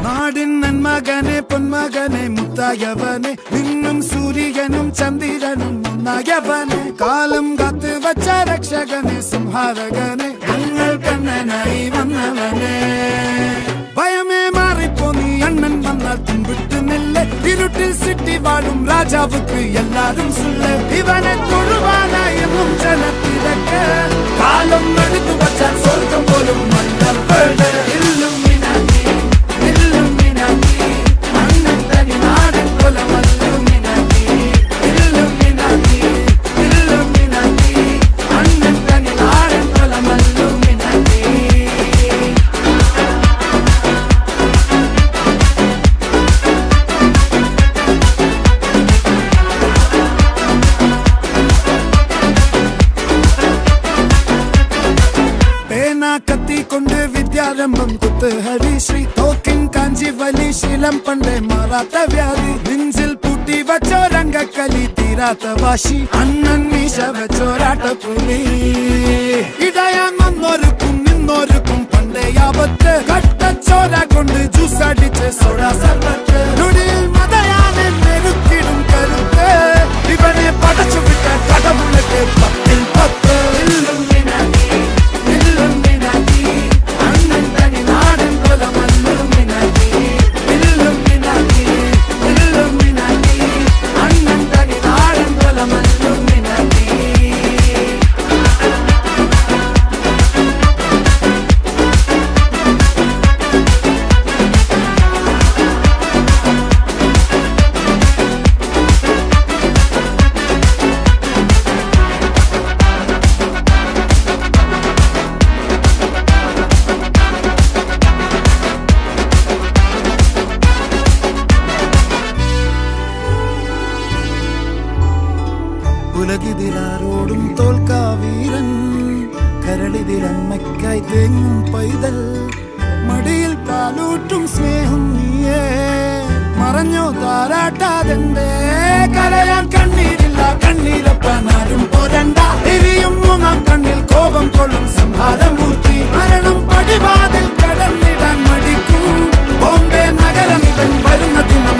നാടിൻ നന്മകനെ പൊന്മകനെ മുത്തായവനെ നിന്നും സൂര്യനും ചന്ദ്രനും ഒന്നായവനെ കാലം കാത്ത് വച്ച രക്ഷകനെ സംഹാരകനെ ഞങ്ങൾ കണ്ണനായി വന്നവനെ ഭയമേ മാറിപ്പോ നീ അണ്ണൻ വന്നാൽ തുമ്പിട്ട് നെല്ല് ഇരുട്ടിൽ സിറ്റി വാഴും രാജാവുക്ക് എല്ലാരും സുല്ല് ഇവനെ തൊഴുവാനായി എന്നും ജനത്തിരക്ക് കാലം എടുത്തു വച്ചാൽ സ്വർഗം പോലും മണ്ണ കത്തിക്കൊണ്ട് വിദ്യാരംഭം കുത്ത് ഹരിശ്രീ തോക്കിൻ കാഞ്ചി വലി ശീലം പണ്ടേ മാറാത്ത വ്യാധി നെഞ്ചിൽ പൂട്ടി വച്ചോരംഗക്കലി തീരാത്ത വാശി അണ്ണൻ മീശ വെച്ചോരാട്ടപ്പുലി ഇടയാൻ വന്നോർക്കും നിന്നോർക്കും പണ്ടേ ആപത്ത് കട്ടച്ചോര കൊണ്ട് ജ്യൂസ് അടിച്ച് സോഡാ സർബത്ത് നൊടിയിൽ മതയാനെ മെരുക്കിടും കരുത്ത് ഇവനെ പടച്ചു വിട്ട കടമുള്ളക്ക് 10-10 ഉലകിതിലാരോടും തോൽക്കാവീരൻ കരളിതിലമ്മയ്ക്കായി തേങ്ങും പൈതൽ മടിയിൽ പാലൂട്ടും സ്നേഹം നീയേ മറഞ്ഞോ താരാട്ടാതെന്റെ കരയാൻ കണ്ണീരില്ല കണ്ണീരപ്പാനാരും പോരണ്ട എരിയും മൂന്നാം കണ്ണിൽ കോപം കൊള്ളും സംഹാരമൂർത്തി മരണം പടിവാതിൽ കടന്നിടാൻ മടിക്കും ബോംബെ നഗരം ഇവൻ വരുന്ന ദിനം